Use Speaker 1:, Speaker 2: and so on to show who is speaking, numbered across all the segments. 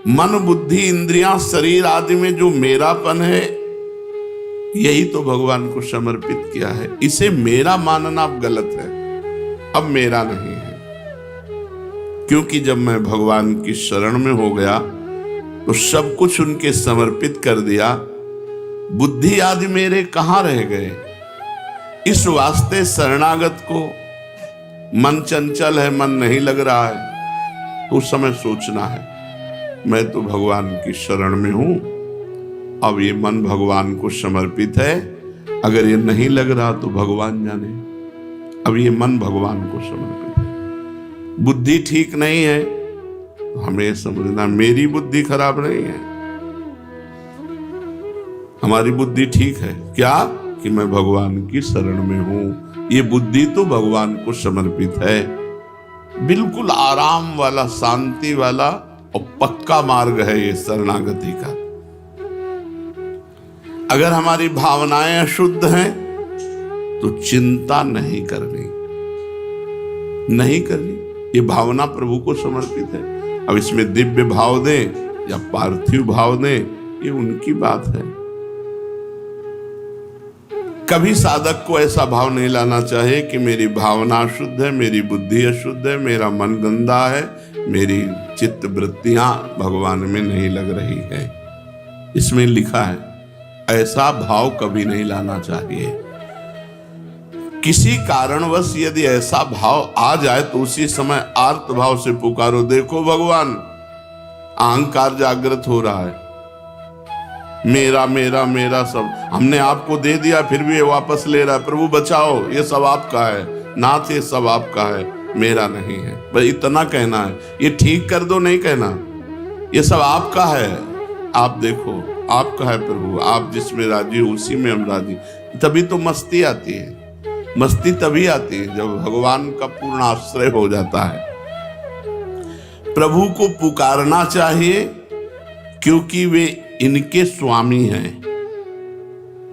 Speaker 1: मन बुद्धि इंद्रियां शरीर आदि में जो मेरापन है, यही तो भगवान को समर्पित किया है। इसे मेरा मानना अब गलत है, अब मेरा नहीं है। क्योंकि जब मैं भगवान की शरण में हो गया तो सब कुछ उनके समर्पित कर दिया। बुद्धि आदि मेरे कहां रह गए। इस वास्ते शरणागत को मन चंचल है, मन नहीं लग रहा है, तो उस समय सोचना है मैं तो भगवान की शरण में हूं, अब ये मन भगवान को समर्पित है। अगर ये नहीं लग रहा तो भगवान जाने, अब ये मन भगवान को समर्पित है। बुद्धि ठीक नहीं है तो हमें समझना मेरी बुद्धि खराब नहीं है, हमारी बुद्धि ठीक है। क्या कि मैं भगवान की शरण में हूं, ये बुद्धि तो भगवान को समर्पित है। बिल्कुल आराम वाला, शांति वाला और पक्का मार्ग है ये शरणागति का। अगर हमारी भावनाएं अशुद्ध हैं तो चिंता नहीं करनी, नहीं करनी। ये भावना प्रभु को समर्पित है। अब इसमें दिव्य भाव दें या पार्थिव भाव दें, ये उनकी बात है। कभी साधक को ऐसा भाव नहीं लाना चाहिए कि मेरी भावना अशुद्ध है, मेरी बुद्धि अशुद्ध है, मेरा मन गंदा है, मेरी चित्त वृत्तियां भगवान में नहीं लग रही है। इसमें लिखा है ऐसा भाव कभी नहीं लाना चाहिए। किसी कारणवश यदि ऐसा भाव आ जाए तो उसी समय आर्त भाव से पुकारो, देखो भगवान अहंकार जागृत हो रहा है, मेरा मेरा मेरा सब हमने आपको दे दिया, फिर भी ये वापस ले रहा है। प्रभु बचाओ, ये सब आपका है, नाथ ये सब आपका है, मेरा नहीं है। बस इतना कहना है, ये ठीक कर दो नहीं कहना, ये सब आपका है, आप देखो आपका है प्रभु, आप जिसमें राजी हो उसी में हम राजी। तभी तो मस्ती आती है। मस्ती तभी आती है जब भगवान का पूर्ण आश्रय हो जाता है। प्रभु को पुकारना चाहिए क्योंकि वे इनके स्वामी हैं।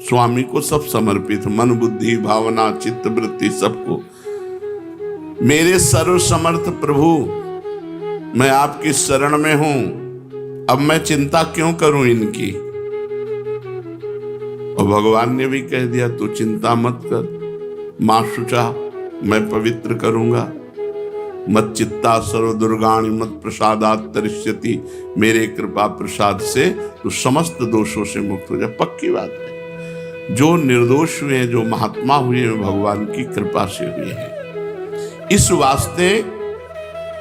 Speaker 1: स्वामी को सब समर्पित, मन बुद्धि भावना चित्त वृत्ति सबको। मेरे सर्वसमर्थ प्रभु, मैं आपकी शरण में हूं, अब मैं चिंता क्यों करूं इनकी। और भगवान ने भी कह दिया तू चिंता मत कर, मां शुचा मैं पवित्र करूंगा, मत चित्ता सर्व दुर्गाणि मत प्रसादात तरिष्यति, मेरे कृपा प्रसाद से तो समस्त दोषों से मुक्त हो जा। पक्की बात है, जो निर्दोष हुए हैं, जो महात्मा हुए हैं, भगवान की कृपा से हुए हैं। इस वास्ते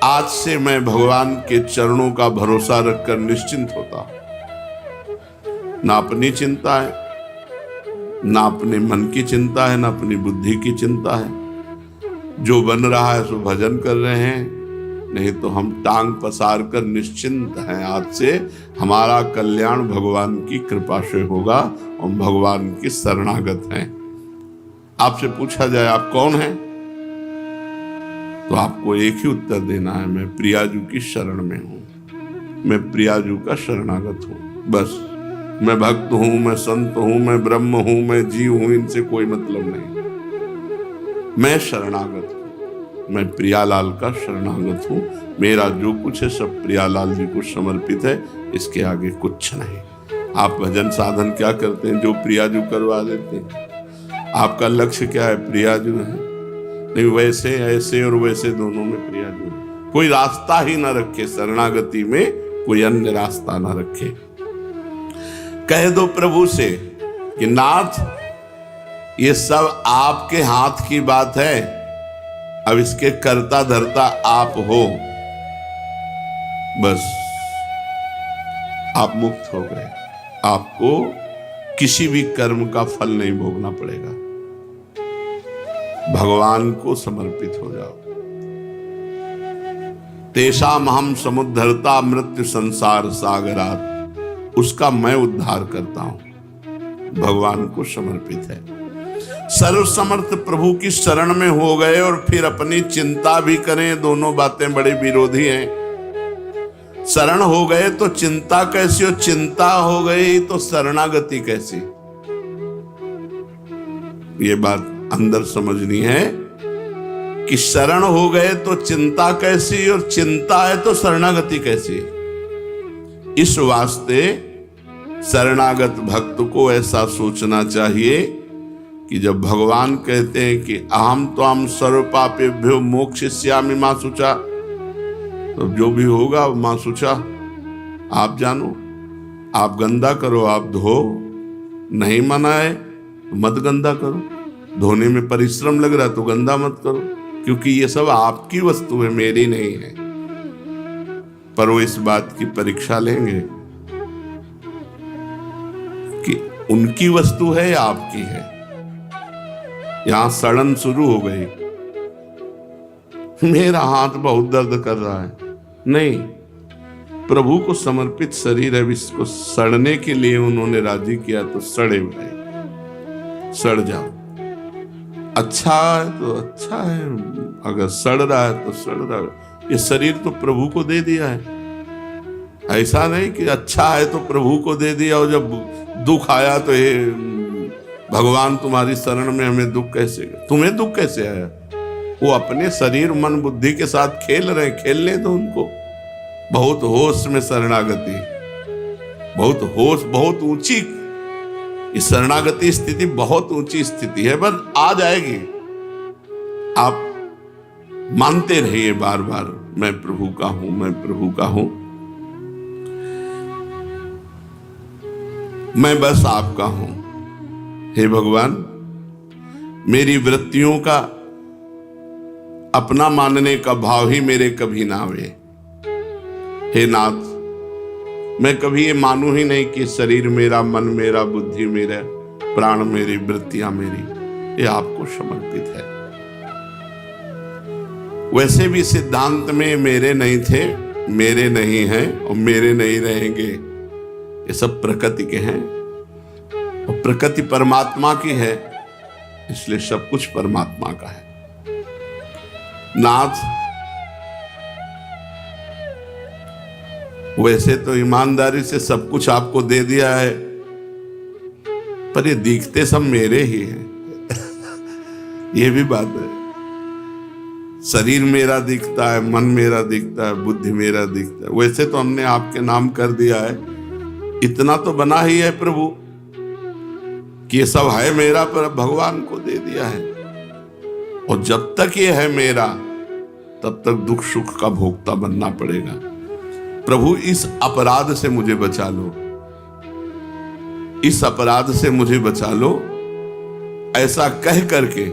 Speaker 1: आज से मैं भगवान के चरणों का भरोसा रखकर निश्चिंत होता हूं। ना अपनी चिंता है, ना अपने मन की चिंता है, ना अपनी बुद्धि की चिंता है। जो बन रहा है सो भजन कर रहे हैं, नहीं तो हम टांग पसार कर निश्चिंत हैं। आज से हमारा कल्याण भगवान की कृपा से होगा और भगवान की शरणागत हैं। आपसे पूछा जाए आप कौन हैं, तो आपको एक ही उत्तर देना है, मैं प्रियाजू की शरण में हूं, मैं प्रियाजू का शरणागत हूं। बस मैं भक्त हूं, मैं संत हूं, मैं ब्रह्म हूं, मैं जीव हूं, इनसे कोई मतलब नहीं। मैं शरणागत हूं, मैं प्रियालाल का शरणागत हूं। मेरा जो कुछ है सब प्रियालाल जी को समर्पित है, इसके आगे कुछ नहीं। आप भजन साधन क्या करते हैं, जो प्रियाजू करवा देते हैं। आपका लक्ष्य क्या है, प्रियाजू है। नहीं वैसे ऐसे और वैसे दोनों में प्रियाजू है। कोई रास्ता ही ना रखे, शरणागति में कोई अन्य रास्ता ना रखे। कह दो प्रभु से कि नाथ ये सब आपके हाथ की बात है, अब इसके कर्ता धर्ता आप हो। बस आप मुक्त हो गए, आपको किसी भी कर्म का फल नहीं भोगना पड़ेगा। भगवान को समर्पित हो जाओ। तेषाम हम समुद्धरता मृत्यु संसार सागरात, उसका मैं उद्धार करता हूं। भगवान को समर्पित है। सर्वसमर्थ प्रभु की शरण में हो गए और फिर अपनी चिंता भी करें, दोनों बातें बड़े विरोधी हैं। शरण हो गए तो चिंता कैसी, हो चिंता हो गई तो शरणागति कैसी। ये बात अंदर समझनी है कि शरण हो गए तो चिंता कैसी और चिंता है तो शरणागति कैसी। इस वास्ते शरणागत भक्त को ऐसा सोचना चाहिए कि जब भगवान कहते हैं कि अहम त्वाम सर्व पापेभ्यो मोक्षयिष्यामि मां शुचा, तो जो भी होगा मां शुचा, आप जानो, आप गंदा करो, आप धो, नहीं मना है तो मत गंदा करो, धोने में परिश्रम लग रहा है तो गंदा मत करो, क्योंकि ये सब आपकी वस्तु है, मेरी नहीं है। पर वो इस बात की परीक्षा लेंगे कि उनकी वस्तु है या आपकी है। यहां सड़न शुरू हो गई, मेरा हाथ बहुत दर्द कर रहा है, नहीं, प्रभु को समर्पित शरीर है, इसको सड़ने के लिए उन्होंने राजी किया तो सड़े भाई, सड़ जाओ। अच्छा है तो अच्छा है, अगर सड़ रहा है तो सड़ रहा है। ये शरीर तो प्रभु को दे दिया है, ऐसा नहीं कि अच्छा है तो प्रभु को दे दिया और जब दुख आया तो ये भगवान तुम्हारी शरण में, हमें दुख कैसे, तुम्हें दुख कैसे आया। वो अपने शरीर मन बुद्धि के साथ खेल रहे, खेलने दो उनको। बहुत होश में शरणागति, बहुत होश, बहुत ऊंची इस शरणागति स्थिति, बहुत ऊंची स्थिति है, बस आ जाएगी। आप मानते रहिए बार बार, मैं प्रभु का हूं, मैं प्रभु का हूं, मैं बस आपका हूं। हे भगवान, मेरी वृत्तियों का अपना मानने का भाव ही मेरे कभी ना आवे। हे नाथ, मैं कभी ये मानूं ही नहीं कि शरीर मेरा, मन मेरा, बुद्धि मेरा, प्राण मेरी, वृत्तियां मेरी, ये आपको समर्पित है। वैसे भी सिद्धांत में मेरे नहीं थे, मेरे नहीं हैं और मेरे नहीं रहेंगे, ये सब प्रकृति के हैं और प्रकृति परमात्मा की है, इसलिए सब कुछ परमात्मा का है। नाथ, वैसे तो ईमानदारी से सब कुछ आपको दे दिया है, पर ये दिखते सब मेरे ही हैं। ये भी बात है, शरीर मेरा दिखता है, मन मेरा दिखता है, बुद्धि मेरा दिखता है। वैसे तो हमने आपके नाम कर दिया है, इतना तो बना ही है प्रभु कि ये सब है मेरा, पर भगवान को दे दिया है। और जब तक ये है मेरा, तब तक दुख सुख का भोक्ता बनना पड़ेगा। प्रभु, इस अपराध से मुझे बचा लो, इस अपराध से मुझे बचा लो, ऐसा कह करके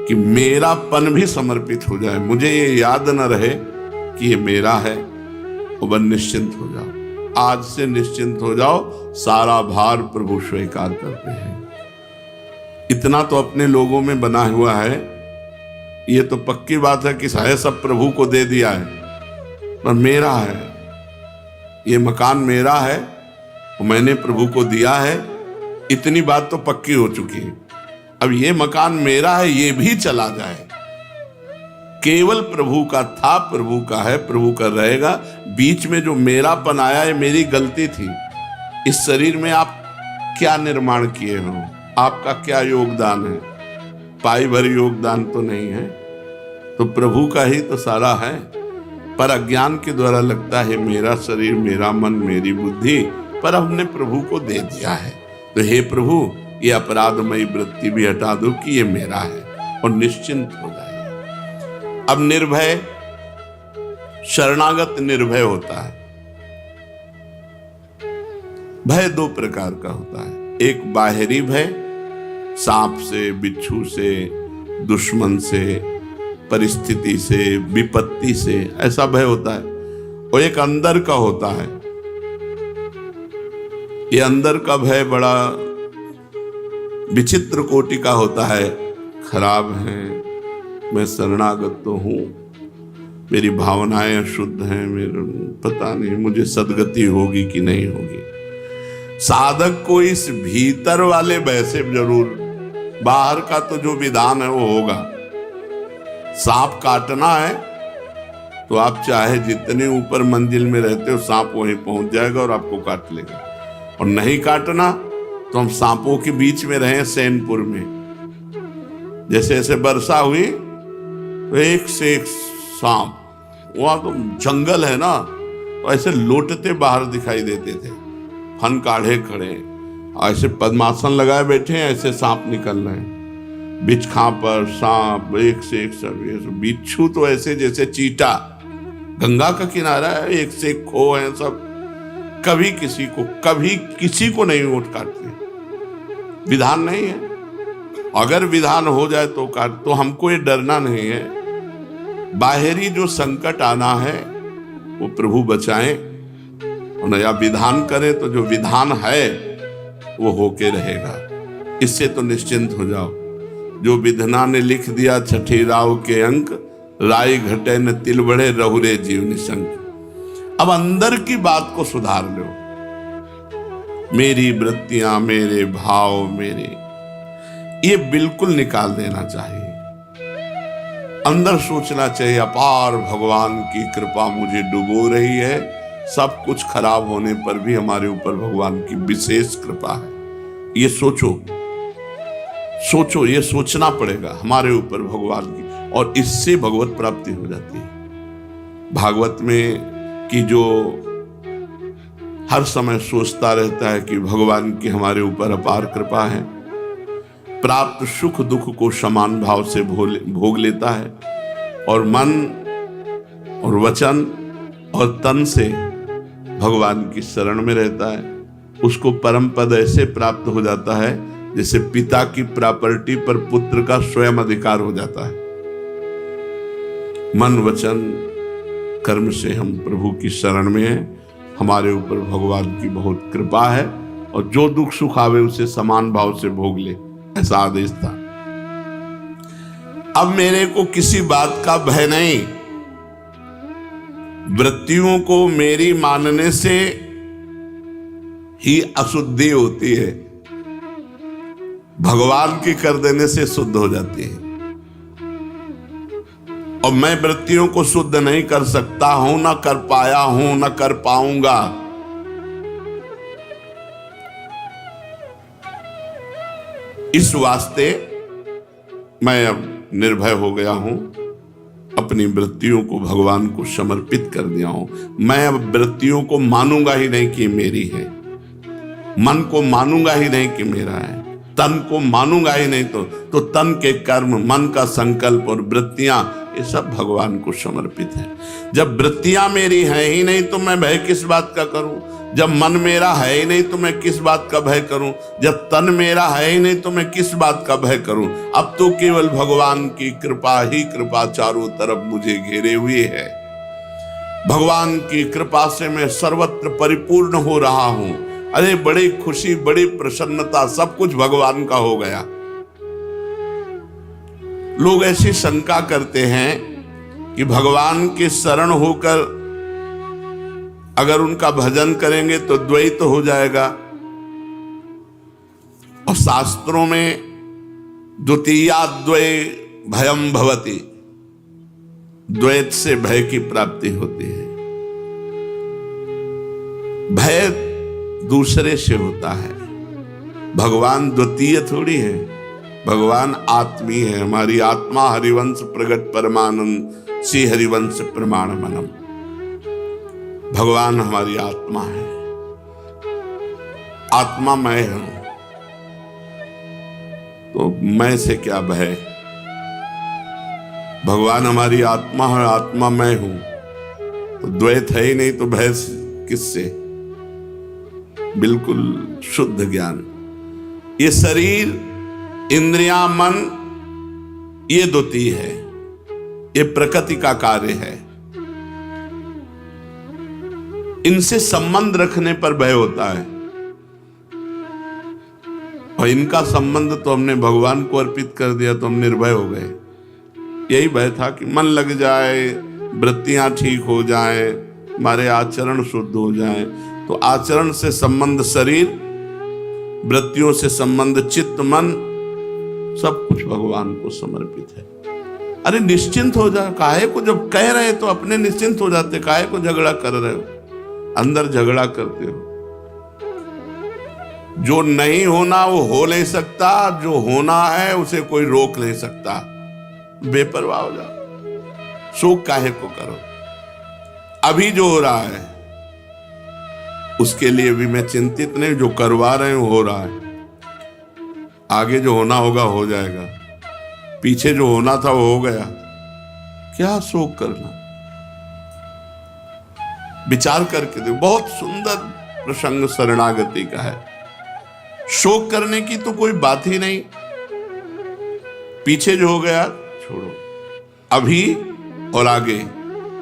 Speaker 1: कि मेरापन भी समर्पित हो जाए, मुझे ये याद न रहे कि ये मेरा है, और बस निश्चिंत हो जाओ। आज से निश्चिंत हो जाओ, सारा भार प्रभु स्वीकार करते हैं। इतना तो अपने लोगों में बना हुआ है, ये तो पक्की बात है कि है सब प्रभु को दे दिया है, पर मेरा है, ये मकान मेरा है, मैंने प्रभु को दिया है, इतनी बात तो पक्की हो चुकी है। अब ये मकान मेरा है, ये भी चला जाए, केवल प्रभु का था, प्रभु का है, प्रभु का रहेगा। बीच में जो मेरापन आया, ये मेरी गलती थी। इस शरीर में आप क्या निर्माण किए हो, आपका क्या योगदान है? पाई भर योगदान तो नहीं है, तो प्रभु का ही तो सारा है। पर अज्ञान के द्वारा लगता है मेरा शरीर, मेरा मन, मेरी बुद्धि, पर हमने प्रभु को दे दिया है। तो हे प्रभु, ये अपराधमयी वृत्ति भी हटा दो कि ये मेरा है, और निश्चिंत हो जाए। अब निर्भय, शरणागत निर्भय होता है। भय दो प्रकार का होता है, एक बाहरी भय, सांप से, बिच्छू से, दुश्मन से, परिस्थिति से, विपत्ति से, ऐसा भय होता है। और एक अंदर का होता है। ये अंदर का भय बड़ा विचित्र कोटि का होता है। खराब है, मैं शरणागत तो हूं, मेरी भावनाएं अशुद्ध हैं, मेरे पता नहीं मुझे सदगति होगी कि नहीं होगी। साधक को इस भीतर वाले भय से जरूर, बाहर का तो जो विधान है वो होगा। सांप काटना है तो आप चाहे जितने ऊपर मंजिल में रहते हो, सांप वहीं पहुंच जाएगा और आपको काट लेगा। और नहीं काटना तो हम सांपों के बीच में रहे सैनपुर में, जैसे जैसे वर्षा हुई तो एक से एक सांप, वहां तो जंगल है ना, तो ऐसे लोटते बाहर दिखाई देते थे, फन काढ़े खड़े, ऐसे पद्मासन लगाए बैठे हैं, ऐसे सांप निकल रहे हैं, बिच्छा पर सांप एक से एक सब, बिच्छू तो ऐसे जैसे चीटा, गंगा का किनारा है, एक से एक खो है सब, कभी किसी को नहीं वोट काटते। विधान नहीं है, अगर विधान हो जाए तो काट, तो हमको ये डरना नहीं है। बाहरी जो संकट आना है वो प्रभु बचाएं, और नया विधान करें तो जो विधान है वो होके रहेगा। इससे तो निश्चिंत हो जाओ। जो विधना ने लिख दिया छठी राव के अंक, राय घटे न तिल बढ़े, रहुरे जीव निशंक। अब अंदर की बात को सुधार लो। मेरी वृत्तियां, मेरे भाव, मेरे, ये बिल्कुल निकाल देना चाहिए। अंदर सोचना चाहिए, अपार भगवान की कृपा मुझे डुबो रही है, सब कुछ खराब होने पर भी हमारे ऊपर भगवान की विशेष कृपा है। ये सोचो, ये सोचना पड़ेगा हमारे ऊपर भगवान की, और इससे भगवत प्राप्ति हो जाती है। भागवत में कि जो हर समय सोचता रहता है कि भगवान की हमारे ऊपर अपार कृपा है, प्राप्त सुख दुख को समान भाव से भोग लेता है, और मन और वचन और तन से भगवान की शरण में रहता है, उसको परम पद ऐसे प्राप्त हो जाता है जैसे पिता की प्रॉपर्टी पर पुत्र का स्वयं अधिकार हो जाता है। मन वचन कर्म से हम प्रभु की शरण में हैं, हमारे ऊपर भगवान की बहुत कृपा है, और जो दुख सुख आवे उसे समान भाव से भोग ले, ऐसा आदेश था। अब मेरे को किसी बात का भय नहीं। वृत्तियों को मेरी मानने से ही अशुद्धि होती है, भगवान की कर देने से शुद्ध हो जाती है। और मैं वृत्तियों को शुद्ध नहीं कर सकता हूं, न कर पाया हूं, न कर पाऊंगा। इस वास्ते मैं अब निर्भय हो गया हूं, अपनी वृत्तियों को भगवान को समर्पित कर दिया हूं। मैं अब वृत्तियों को मानूंगा ही नहीं कि मेरी है, मन को मानूंगा ही नहीं कि मेरा है, तन को मानूंगा ही नहीं, तो तन के कर्म, मन का संकल्प और वृत्तियां, ये सब भगवान को समर्पित है। जब वृत्तियां मेरी हैं ही नहीं तो मैं भय किस बात का करूं? जब मन मेरा है ही नहीं तो मैं किस बात का भय करूं? जब तन मेरा है ही नहीं तो मैं किस बात का भय करूं? अब तो केवल भगवान की कृपा ही कृपा चारों तरफ मुझे घेरे हुए है। भगवान की कृपा से मैं सर्वत्र परिपूर्ण हो रहा हूं। अरे बड़ी खुशी, बड़ी प्रसन्नता, सब कुछ भगवान का हो गया। लोग ऐसी शंका करते हैं कि भगवान के शरण होकर अगर उनका भजन करेंगे तो द्वैत हो जाएगा, और शास्त्रों में द्वितीयाद्वय भयम भवति, द्वैत से भय की प्राप्ति होती है। भय दूसरे से होता है, भगवान द्वितीय थोड़ी है, भगवान आत्मी है। हमारी आत्मा हरिवंश प्रगट परमानंद सी हरिवंश प्रमाण मनम। भगवान हमारी आत्मा है, आत्मा मैं हूं, तो मैं से क्या भय? भगवान हमारी आत्मा है, आत्मा मैं हूं, तो द्वैत है ही नहीं, तो भय किससे? बिल्कुल शुद्ध ज्ञान। ये शरीर, इंद्रियां, मन, ये द्वितीय है, ये प्रकृति का कार्य है। इनसे संबंध रखने पर भय होता है, और इनका संबंध तो हमने भगवान को अर्पित कर दिया तो हम निर्भय हो गए। यही भय था कि मन लग जाए, वृत्तियां ठीक हो जाए, हमारे आचरण शुद्ध हो जाए। तो आचरण से संबंध शरीर, वृत्तियों से संबंध चित्त, मन, सब कुछ भगवान को समर्पित है। अरे निश्चिंत हो जा, काहे को जब कह रहे तो अपने निश्चिंत हो जाते, काहे को झगड़ा कर रहे हो? अंदर झगड़ा करते हो। जो नहीं होना वो हो नहीं सकता, जो होना है उसे कोई रोक नहीं सकता। बेपरवाह हो जाओ, शोक काहे को करो? अभी जो हो रहा है उसके लिए भी मैं चिंतित नहीं, जो करवा रहे हैं हो रहा है, आगे जो होना होगा हो जाएगा, पीछे जो होना था वो हो गया, क्या शोक करना। विचार करके देखो, बहुत सुंदर प्रसंग शरणागति का है। शोक करने की तो कोई बात ही नहीं, पीछे जो हो गया छोड़ो, अभी और आगे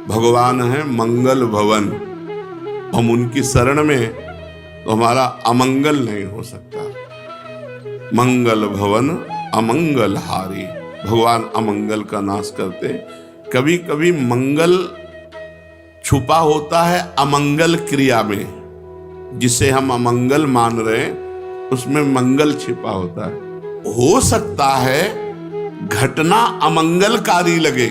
Speaker 1: भगवान है मंगल भवन। हम उनकी शरण में तो हमारा अमंगल नहीं हो सकता। मंगल भवन अमंगल हारी, भगवान अमंगल का नाश करते। कभी कभी मंगल छुपा होता है अमंगल क्रिया में, जिसे हम अमंगल मान रहे हैं उसमें मंगल छिपा होता है। हो सकता है घटना अमंगलकारी लगे,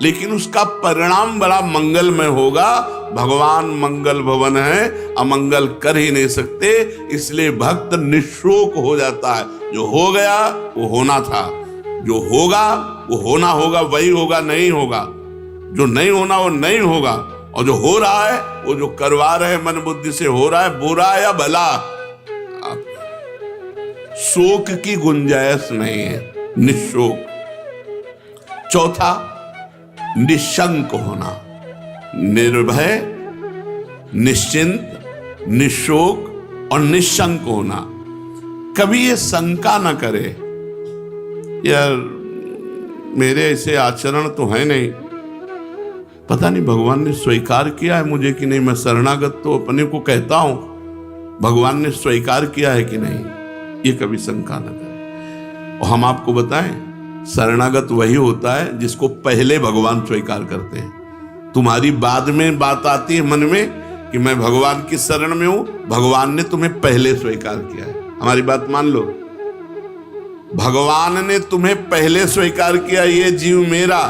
Speaker 1: लेकिन उसका परिणाम बड़ा मंगलमय होगा। भगवान मंगल भवन है, अमंगल कर ही नहीं सकते, इसलिए भक्त निशोक हो जाता है। जो हो गया वो होना था, जो होगा वो होना होगा, वही होगा, नहीं होगा। जो नहीं होना वो नहीं होगा, और जो हो रहा है वो जो करवा रहे मन बुद्धि से हो रहा है, बुरा या भला, शोक की गुंजाइश नहीं है, निशोक। चौथा, निशंक होना, निर्भय, निश्चिंत, निशोक और निशंक होना। कभी ये शंका न करे यार मेरे ऐसे आचरण तो है नहीं, पता नहीं भगवान ने स्वीकार किया है मुझे कि नहीं। मैं शरणागत तो अपने को कहता हूं, भगवान ने स्वीकार किया है कि नहीं, ये कभी शंका न करे। और हम आपको बताएं, शरणागत वही होता है जिसको पहले भगवान स्वीकार करते हैं। तुम्हारी बाद में बात आती है मन में कि मैं भगवान की शरण में हूं, भगवान ने तुम्हें पहले स्वीकार किया है। हमारी बात मान लो, भगवान ने तुम्हें पहले स्वीकार किया ये जीव मेरा,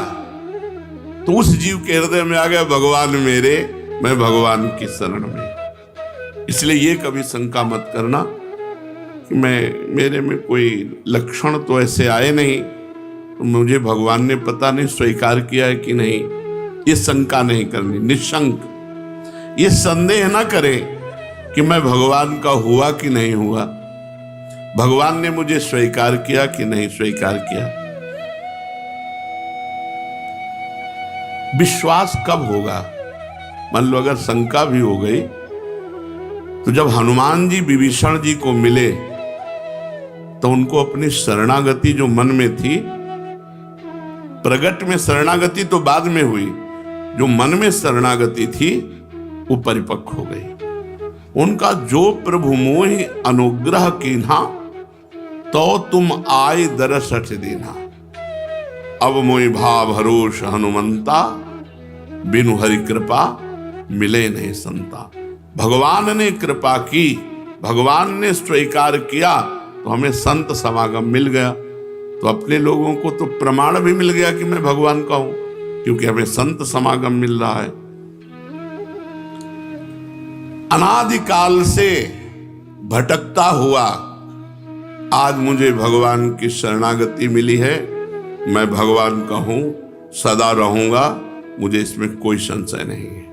Speaker 1: तो उस जीव के हृदय में आ गया भगवान मेरे, मैं भगवान की शरण में। इसलिए ये कभी शंका मत करना कि मेरे में कोई लक्षण तो ऐसे आए नहीं, तो मुझे भगवान ने पता नहीं स्वीकार किया है कि नहीं। ये शंका नहीं करनी, निशंक। ये संदेह ना करें कि मैं भगवान का हुआ कि नहीं हुआ, भगवान ने मुझे स्वीकार किया कि नहीं स्वीकार किया। विश्वास कब होगा? मान लो अगर शंका भी हो गई, तो जब हनुमान जी विभीषण जी को मिले तो उनको अपनी शरणागति जो मन में थी, प्रगट में शरणागति तो बाद में हुई, जो मन में शरणागति थी वो परिपक्व हो गई। उनका जो प्रभु मोहि अनुग्रह कीन्हा, तो तुम आए दरस हठ दीन्हा। अब मोहि भाव भरोस हनुमंता, बिनु हरि कृपा मिले नहीं संता। भगवान ने कृपा की, भगवान ने स्वीकार किया, तो हमें संत समागम मिल गया। तो अपने लोगों को तो प्रमाण भी मिल गया कि मैं भगवान का हूं, क्योंकि हमें संत समागम मिल रहा है। अनादिकाल से भटकता हुआ आज मुझे भगवान की शरणागति मिली है, मैं भगवान का हूं, सदा रहूंगा, मुझे इसमें कोई संशय नहीं है।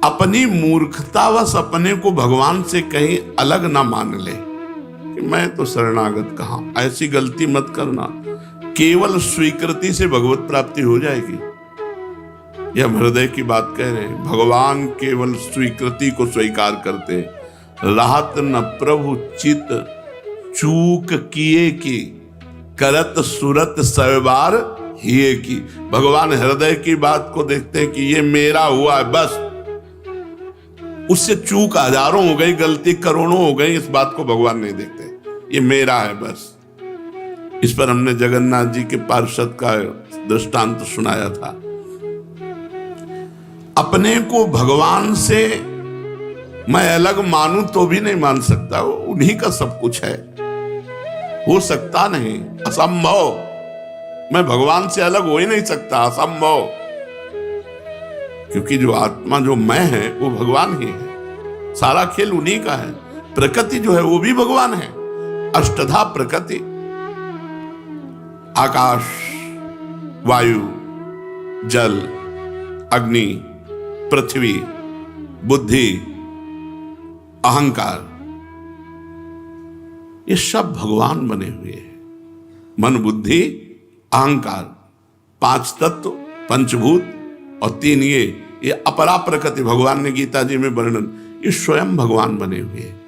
Speaker 1: अपनी मूर्खतावश अपने को भगवान से कहीं अलग ना मान ले कि मैं तो शरणागत कहां। ऐसी गलती मत करना। केवल स्वीकृति से भगवत प्राप्ति हो जाएगी, यह हम हृदय की बात कह रहे हैं। भगवान केवल स्वीकृति को स्वीकार करते, राहत न प्रभु चित चूक किए की, करत सुरत सैबार हिए की। भगवान हृदय की बात को देखते हैं कि ये मेरा हुआ है, बस। उससे चूक हजारों हो गई, गलती करोड़ों हो गई, इस बात को भगवान नहीं देखते। ये मेरा है बस। इस पर हमने जगन्नाथ जी के पार्षद का दृष्टांत सुनाया था। अपने को भगवान से मैं अलग मानूं तो भी नहीं मान सकता, उन्हीं का सब कुछ है, हो सकता नहीं, असंभव। मैं भगवान से अलग हो ही नहीं सकता, असंभव। क्योंकि जो आत्मा जो मैं है वो भगवान ही है, सारा खेल उन्हीं का है। प्रकृति जो है वो भी भगवान है, अष्टधा प्रकृति, आकाश, वायु, जल, अग्नि, पृथ्वी, बुद्धि, अहंकार, ये सब भगवान बने हुए हैं। मन, बुद्धि, अहंकार, 5 तत्व, पंचभूत और 3 ये अपरा प्रकृति, भगवान ने गीता जी में वर्णन, ये स्वयं भगवान बने हुए हैं।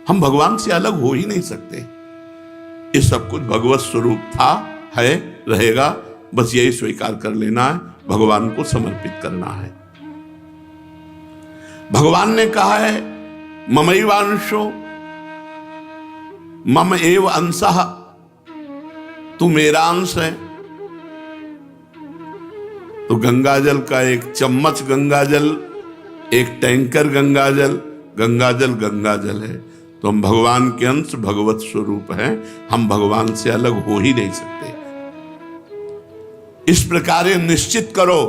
Speaker 1: हम भगवान से अलग हो ही नहीं सकते। ये सब कुछ भगवत स्वरूप था, है, रहेगा। बस यही स्वीकार कर लेना है, भगवान को समर्पित करना है। भगवान ने कहा है ममैवांशो मम एव अंशः, तू मेरा अंश है। तो गंगाजल का एक चम्मच गंगाजल, एक टैंकर गंगाजल, गंगाजल है। तो हम भगवान के अंश, भगवत स्वरूप हैं। हम भगवान से अलग हो ही नहीं सकते। इस प्रकार निश्चित करो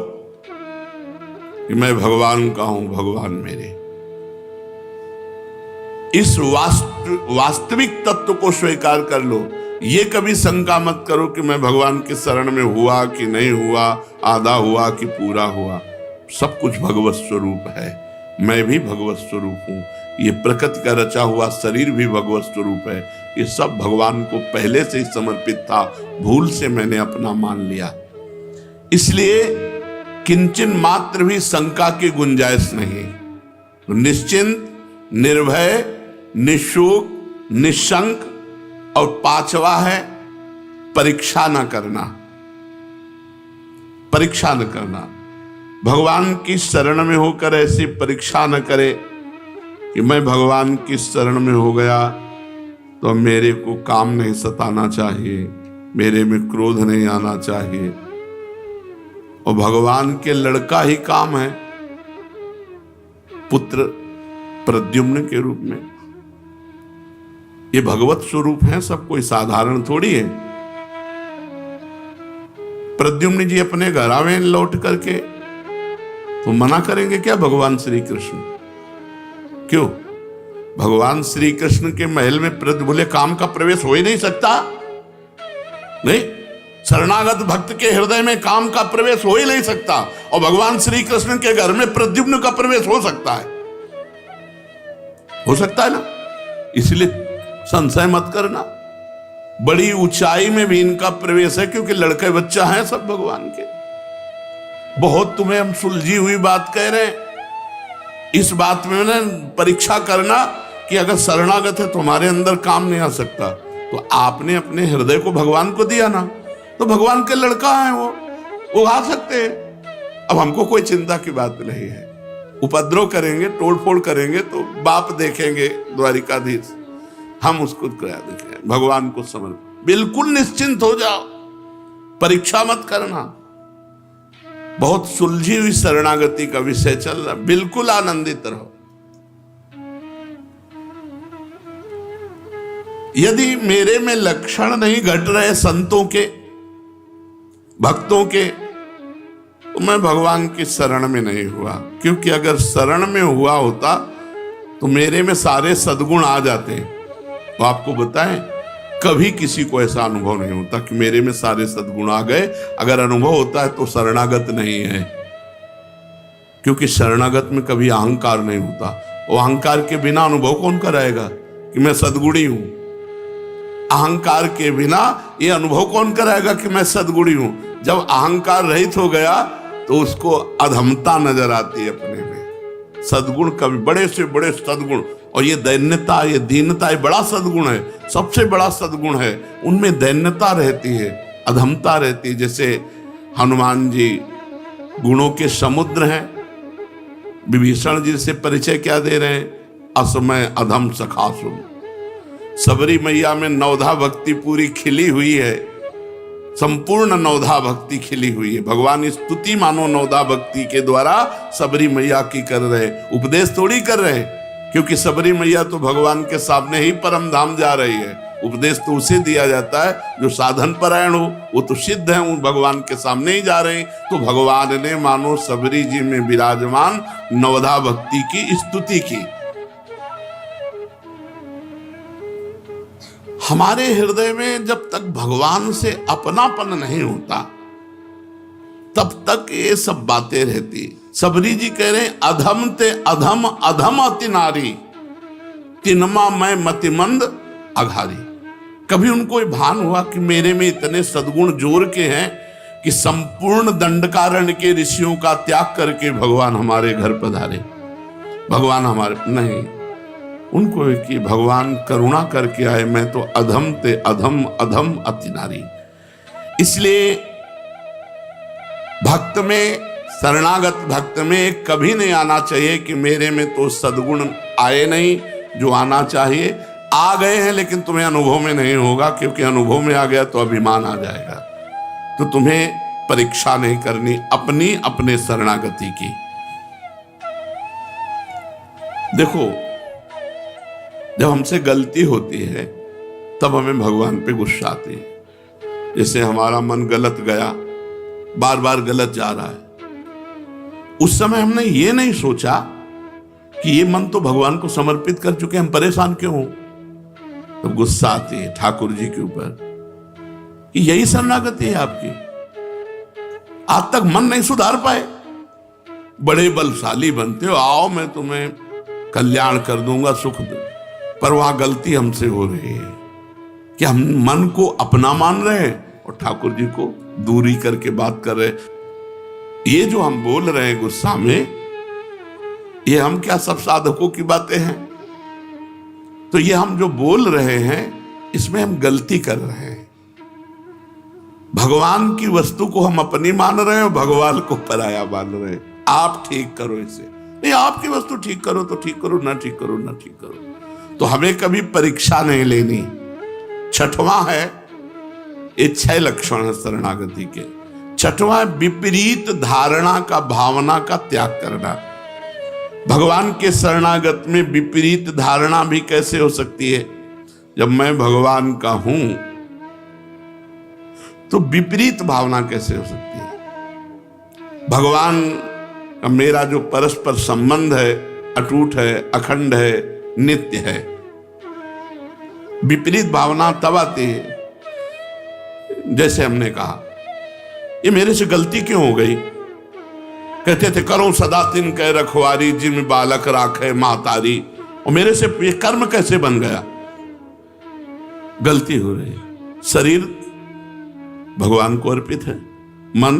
Speaker 1: कि मैं भगवान का हूं, भगवान मेरे। इस वास्तविक तत्व को स्वीकार कर लो। ये कभी शंका मत करो कि मैं भगवान के शरण में हुआ कि नहीं हुआ, आधा हुआ कि पूरा हुआ। सब कुछ भगवत स्वरूप है। मैं भी भगवत स्वरूप हूं। ये प्रकृति का रचा हुआ शरीर भी भगवत स्वरूप है। ये सब भगवान को पहले से ही समर्पित था, भूल से मैंने अपना मान लिया। इसलिए किंचन मात्र भी शंका की गुंजाइश नहीं। तो निश्चिंत, निर्भय, निशुक, निशंक। और 5वां है परीक्षा न करना। परीक्षा न करना, भगवान की शरण में होकर ऐसी परीक्षा न करे कि मैं भगवान की शरण में हो गया तो मेरे को काम नहीं सताना चाहिए, मेरे में क्रोध नहीं आना चाहिए। और भगवान के लड़का ही काम है, पुत्र प्रद्युम्न के रूप में। ये भगवत स्वरूप है, सब कोई साधारण थोड़ी है। प्रद्युम्न जी अपने घर आवे लौट करके तो मना करेंगे क्या भगवान श्री कृष्ण? क्यों? भगवान श्री कृष्ण के महल में बोले काम का प्रवेश हो ही नहीं सकता। नहीं, शरणागत भक्त के हृदय में काम का प्रवेश हो ही नहीं सकता। और भगवान श्री कृष्ण के घर में प्रद्युम्न का प्रवेश हो सकता है, हो सकता है ना। इसलिए संशय मत करना, बड़ी ऊंचाई में भी इनका प्रवेश है, क्योंकि लड़के बच्चा हैं सब भगवान के। बहुत तुम्हें हम सुलझी हुई बात कह रहे हैं। इस बात में ना परीक्षा करना कि अगर शरणागत है तुम्हारे अंदर काम नहीं आ सकता, तो आपने अपने हृदय को भगवान को दिया ना, तो भगवान के लड़का है वो आ सकते हैं। अब हमको कोई चिंता की बात नहीं है। उपद्रव करेंगे, तोड़फोड़ करेंगे तो बाप देखेंगे द्वारिकाधीश, हम उसको क्या देखें। भगवान को समझ, बिल्कुल निश्चिंत हो जाओ, परीक्षा मत करना। बहुत सुलझी हुई शरणागति का विषय चल रहा, बिल्कुल आनंदित रहो। यदि मेरे में लक्षण नहीं घट रहे संतों के, भक्तों के, तो मैं भगवान की शरण में नहीं हुआ। क्योंकि अगर शरण में हुआ होता तो मेरे में सारे सद्गुण आ जाते। तो आपको बताएं, कभी किसी को ऐसा अनुभव नहीं होता कि मेरे में सारे सद्गुण आ गए। अगर अनुभव होता है तो शरणागत नहीं है, क्योंकि शरणागत में कभी अहंकार नहीं होता। और अहंकार के बिना अनुभव कौन कराएगा कि मैं सद्गुणी हूं? अहंकार के बिना ये अनुभव कौन कराएगा कि मैं सद्गुणी हूं? जब अहंकार रहित हो गया तो उसको अधमता नजर आती है अपने में। सद्गुण कभी, बड़े से बड़े सद्गुण, और ये दैन्यता, ये दीनता, ये बड़ा सद्गुण है, सबसे बड़ा सद्गुण है। उनमें दैन्यता रहती है, अधमता रहती है। जैसे हनुमान जी गुणों के समुद्र हैं। विभीषण जी से परिचय क्या दे रहे हैं? असमय अधम सखासुम। सबरी मैया में नवधा भक्ति पूरी खिली हुई है, संपूर्ण नवधा भक्ति खिली हुई है। भगवान स्तुति मानो नवधा भक्ति के द्वारा सबरी मैया की कर रहे, उपदेश थोड़ी कर रहे, क्योंकि सबरी मैया तो भगवान के सामने ही परम धाम जा रही है। उपदेश तो उसे दिया जाता है जो साधन परायण हो, वो तो सिद्ध है, वो भगवान के सामने ही जा रहे हैं। तो भगवान ने मानो सबरी जी में विराजमान नवधा भक्ति की स्तुति की। हमारे हृदय में जब तक भगवान से अपनापन नहीं होता, तब तक ये सब बातें रहती। सबरी जी कह रहे हैं अधम ते अधम अधम अति नारी, तिनमा मैं मतिमंद अघारी। कभी उनको ये भान हुआ कि मेरे में इतने सद्गुण जोर के हैं कि संपूर्ण दंडकारण्य के ऋषियों का त्याग करके भगवान हमारे घर पधारे, भगवान हमारे नहीं, उनको कि भगवान करुणा करके आए, मैं तो अधम ते अधम अधम अति नारी। इसलिए भक्त में, शरणागत भक्त में कभी नहीं आना चाहिए कि मेरे में तो सद्गुण आए नहीं जो आना चाहिए। आ गए हैं लेकिन तुम्हें अनुभव में नहीं होगा, क्योंकि अनुभव में आ गया तो अभिमान आ जाएगा। तो तुम्हें परीक्षा नहीं करनी अपनी अपने शरणागति की। देखो, जब हमसे गलती होती है तब हमें भगवान पे गुस्सा आती है। जैसे हमारा मन गलत गया, बार बार गलत जा रहा है, उस समय हमने ये नहीं सोचा कि ये मन तो भगवान को समर्पित कर चुके, हम परेशान क्यों हो। तो गुस्सा आती है ठाकुर जी के ऊपर कि यही शरणागति है आपकी, आज तक मन नहीं सुधार पाए, बड़े बलशाली बनते हो, आओ मैं तुम्हें कल्याण कर दूंगा, सुख दो। पर वहां गलती हमसे हो रही है कि हम मन को अपना मान रहे हैं और ठाकुर जी को दूरी करके बात कर रहे। ये जो हम बोल रहे हैं गुस्सा में, ये हम क्या सब साधकों की बातें हैं? तो ये हम जो बोल रहे हैं इसमें हम गलती कर रहे हैं। भगवान की वस्तु को हम अपनी मान रहे हैं और भगवान को पराया मान रहे हैं। आप ठीक करो इसे, नहीं आपकी वस्तु ठीक करो तो ठीक करो, ना ठीक करो ना ठीक करो। तो हमें कभी परीक्षा नहीं लेनी। छठवां है, ये 6 लक्षण है शरणागति के। छठवां है विपरीत धारणा का, भावना का त्याग करना। भगवान के शरणागत में विपरीत धारणा भी कैसे हो सकती है? जब मैं भगवान का हूं तो विपरीत भावना कैसे हो सकती है? भगवान का मेरा जो परस्पर संबंध है अटूट है, अखंड है, नित्य है। विपरीत भावना तब आती है जैसे हमने कहा ये मेरे से गलती क्यों हो गई। कहते थे करो सदा तिन कह रखवारी, जिम बालक राखे महतारी, और मेरे से ये कर्म कैसे बन गया? गलती हो रही है। शरीर भगवान को अर्पित है, मन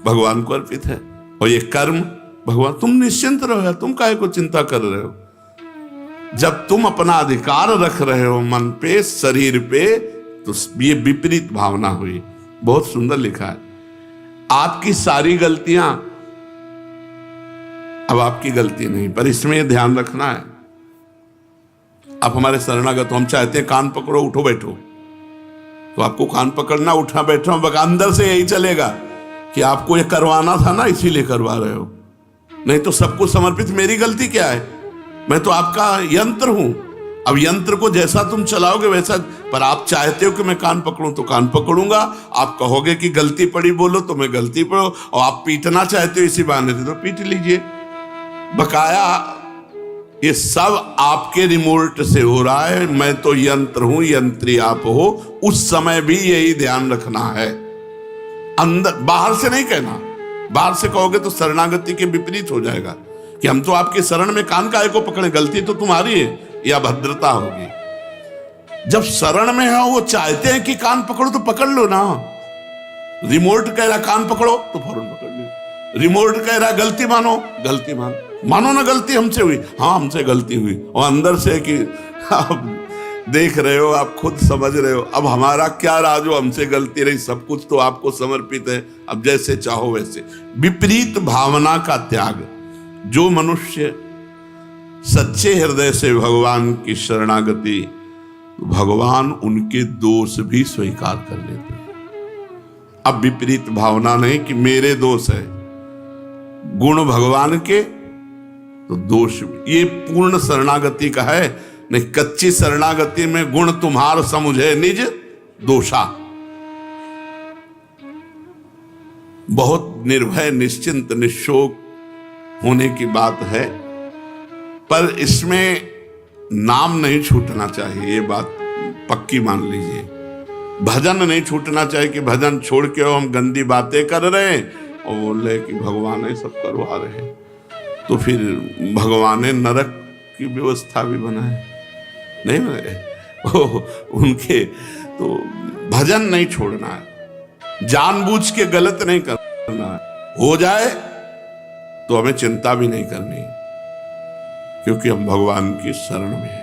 Speaker 1: भगवान को अर्पित है, और ये कर्म भगवान। तुम निश्चिंत रहो, तुम काहे को चिंता कर रहे हो? जब तुम अपना अधिकार रख रहे हो मन पे, शरीर पे, तो ये विपरीत भावना हुई। बहुत सुंदर लिखा है, आपकी सारी गलतियां अब आपकी गलती नहीं, पर इसमें ध्यान रखना है। आप हमारे शरणागत, हम चाहते हैं कान पकड़ो उठो बैठो, तो आपको कान पकड़ना उठना बैठना, अंदर से यही चलेगा कि आपको ये करवाना था ना, इसीलिए करवा रहे हो। नहीं तो सबको समर्पित, मेरी गलती क्या है? मैं तो आपका यंत्र हूं। अब यंत्र को जैसा तुम चलाओगे वैसा, पर आप चाहते हो कि मैं कान पकड़ूं तो कान पकड़ूंगा, आप कहोगे कि गलती पड़ी बोलो तो मैं गलती पढ़ो, और आप पीटना चाहते हो इसी बहाने से तो पीट लीजिए। बकाया ये सब आपके रिमोट से हो रहा है, मैं तो यंत्र हूं, यंत्री आप हो। उस समय भी यही ध्यान रखना है, अंदर, बाहर से नहीं कहना। बाहर से कहोगे तो शरणागति के विपरीत हो जाएगा कि हम तो आपके शरण में कान काहे को पकड़े, गलती तो तुम्हारी है, या भद्रता होगी। जब शरण में है वो चाहते हैं कि कान पकड़ो तो पकड़ लो ना। रिमोट कह रहा कान पकड़ो तो फौरन पकड़ लो। रिमोट कह रहा गलती मानो, गलती मानो ना, गलती हमसे हुई, हाँ हमसे गलती हुई, और अंदर से कि आप देख रहे हो, आप खुद समझ रहे हो, अब हमारा क्या राजो, हमसे गलती रही, सब कुछ तो आपको समर्पित है, अब जैसे चाहो वैसे। विपरीत भावना का त्याग। जो मनुष्य सच्चे हृदय से भगवान की शरणागति, भगवान उनके दोष भी स्वीकार कर लेते हैं। अब विपरीत भावना नहीं कि मेरे दोष है, गुण भगवान के तो दोष भी। ये पूर्ण शरणागति का है, नहीं कच्ची शरणागति में गुण तुम्हार समुझे निज दोषा। बहुत निर्भय, निश्चिंत, निशोक होने की बात है, पर इसमें नाम नहीं छूटना चाहिए, ये बात पक्की मान लीजिए। भजन नहीं छूटना चाहिए कि भजन छोड़ के हम गंदी बातें कर रहे हैं, और बोले कि भगवान ये सब करवा रहे, तो फिर भगवान ने नरक की व्यवस्था भी बनाए, नहीं बनाए। उनके तो भजन नहीं छोड़ना है, जानबूझ के गलत नहीं करना है, हो जाए तो हमें चिंता भी नहीं करनी, क्योंकि हम भगवान की शरण में हैं।